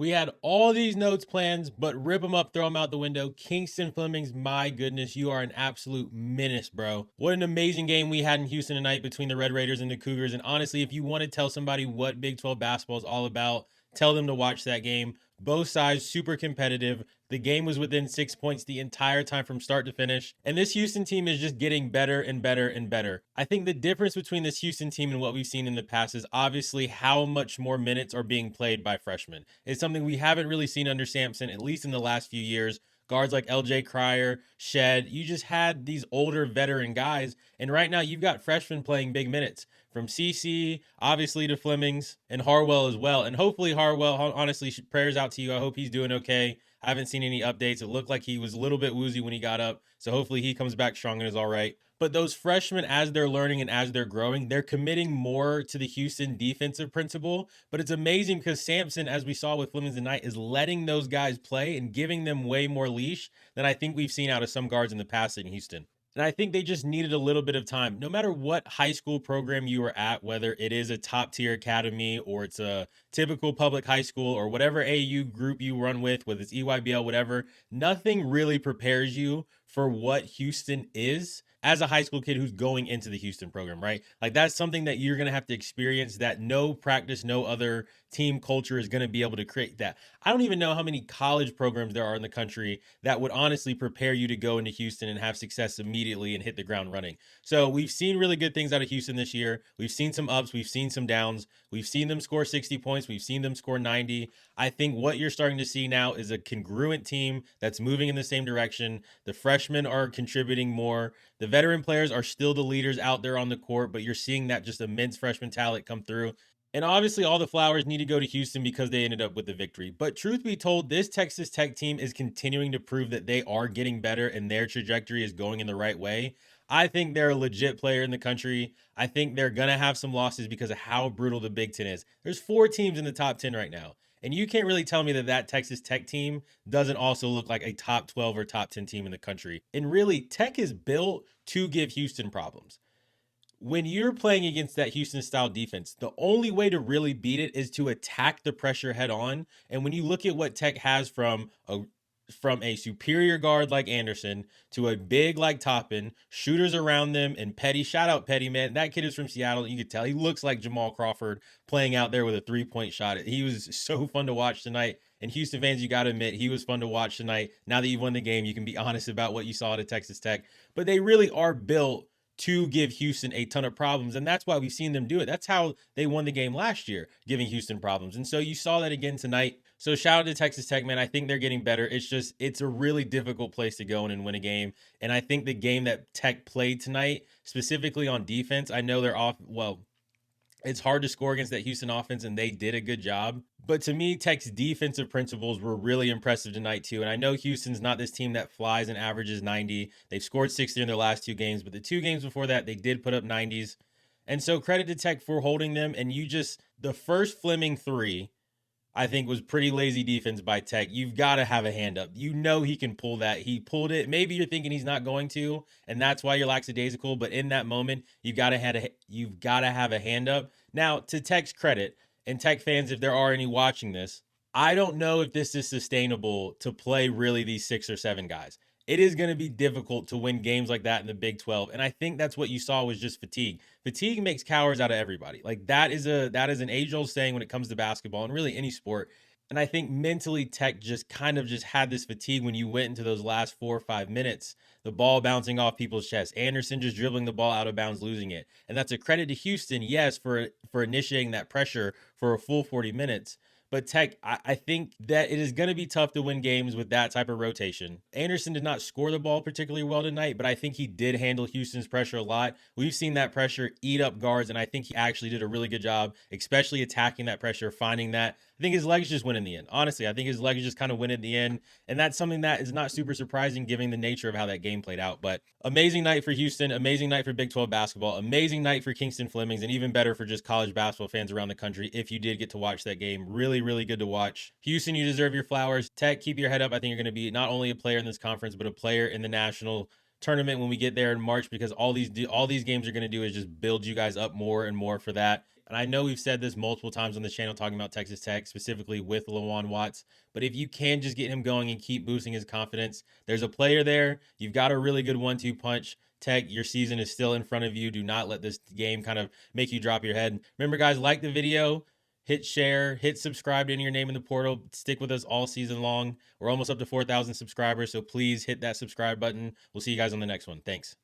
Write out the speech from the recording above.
We had all these notes plans, but rip them up, throw them out the window. Kingston Flemings, my goodness, you are an absolute menace, bro. What an amazing game we had in Houston tonight between the Red Raiders and the Cougars. And honestly, if you want to tell somebody what Big 12 basketball is all about, tell them to watch that game. Both sides super competitive. The game was within 6 points the entire time from start to finish. And this Houston team is just getting better and better and better. I think the difference between this Houston team and what we've seen in the past is obviously how much more minutes are being played by freshmen. It's something we haven't really seen under Sampson, at least in the last few years. Guards like LJ Cryer, Shed, you just had these older veteran guys. And right now you've got freshmen playing big minutes from CC, obviously to Flemings and Harwell as well. And hopefully Harwell, honestly, prayers out to you. I hope he's doing okay. I haven't seen any updates. It looked like he was a little bit woozy when he got up. So hopefully he comes back strong and is all right. But those freshmen, as they're learning and as they're growing, they're committing more to the Houston defensive principle. But it's amazing because Sampson, as we saw with Flemings tonight, is letting those guys play and giving them way more leash than I think we've seen out of some guards in the past in Houston. And I think they just needed a little bit of time. No matter what high school program you are at, whether it is a top tier academy or it's a typical public high school or whatever AU group you run with, whether it's EYBL, whatever, nothing really prepares you for what Houston is as a high school kid who's going into the Houston program, right? Like that's something that you're going to have to experience that no practice, no other team culture is going to be able to create that. I don't even know how many college programs there are in the country that would honestly prepare you to go into Houston and have success immediately and hit the ground running. So we've seen really good things out of Houston this year. We've seen some ups, we've seen some downs. We've seen them score 60 points, we've seen them score 90. I think what you're starting to see now is a congruent team that's moving in the same direction. The freshmen are contributing more. The veteran players are still the leaders out there on the court, but you're seeing that just immense freshman talent come through. And obviously, all the flowers need to go to Houston because they ended up with the victory. But truth be told, this Texas Tech team is continuing to prove that they are getting better and their trajectory is going in the right way. I think they're a legit player in the country. I think they're going to have some losses because of how brutal the Big Ten is. There's 4 teams in the top 10 right now. And you can't really tell me that that Texas Tech team doesn't also look like a top 12 or top 10 team in the country. And really, Tech is built to give Houston problems. When you're playing against that Houston style defense, the only way to really beat it is to attack the pressure head on. And when you look at what Tech has from a superior guard like Anderson to a big like Toppin, shooters around them, and Petty. Shout out Petty, man. That kid is from Seattle. You could tell he looks like Jamal Crawford playing out there with a 3-point shot. He was so fun to watch tonight. And Houston fans, you got to admit, he was fun to watch tonight. Now that you've won the game, you can be honest about what you saw at Texas Tech. But they really are built to give Houston a ton of problems. And that's why we've seen them do it. That's how they won the game last year, giving Houston problems. And so you saw that again tonight. So shout out to Texas Tech, man. I think they're getting better. It's a really difficult place to go in and win a game. And I think the game that Tech played tonight, specifically on defense, I know they're off. Well, it's hard to score against that Houston offense, and they did a good job. But to me, Tech's defensive principles were really impressive tonight, too. And I know Houston's not this team that flies and averages 90. They've scored 60 in their last 2 games, but the 2 games before that, they did put up 90s. And so credit to Tech for holding them. And the first Fleming 3, I think, was pretty lazy defense by Tech. You've got to have a hand up. You know he can pull that. He pulled it. Maybe you're thinking he's not going to, and that's why you're lackadaisical. But in that moment, you've got to have a hand up. Now, to Tech's credit, and Tech fans, if there are any watching this, I don't know if this is sustainable to play really these 6 or 7 guys. It is going to be difficult to win games like that in the Big 12. And I think that's what you saw was just fatigue. Fatigue makes cowards out of everybody. Like that is an age-old saying when it comes to basketball and really any sport. And I think mentally Tech just kind of just had this fatigue when you went into those last 4 or 5 minutes, the ball bouncing off people's chests, Anderson just dribbling the ball out of bounds, losing it. And that's a credit to Houston, yes, for initiating that pressure for a full 40 minutes. But Tech, I think that it is going to be tough to win games with that type of rotation. Anderson did not score the ball particularly well tonight, but I think he did handle Houston's pressure a lot. We've seen that pressure eat up guards, and I think he actually did a really good job, especially attacking that pressure, finding that. I think his legs just went in the end. Honestly, I think his legs just kind of went in the end, and that's something that is not super surprising given the nature of how that game played out. But amazing night for Houston, amazing night for Big 12 basketball, amazing night for Kingston Flemings, and even better for just college basketball fans around the country if you did get to watch that game. Really, really good to watch. Houston, you deserve your flowers. Tech, keep your head up. I think you're going to be not only a player in this conference, but a player in the national tournament when we get there in March, because all these games are going to do is just build you guys up more and more for that. And I know we've said this multiple times on the channel talking about Texas Tech, specifically with Lawan Watts. But if you can just get him going and keep boosting his confidence, there's a player there. You've got a really good 1-2 punch. Tech, your season is still in front of you. Do not let this game kind of make you drop your head. Remember, guys, like the video, hit share, hit subscribe to enter your name in the portal. Stick with us all season long. We're almost up to 4,000 subscribers, so please hit that subscribe button. We'll see you guys on the next one. Thanks.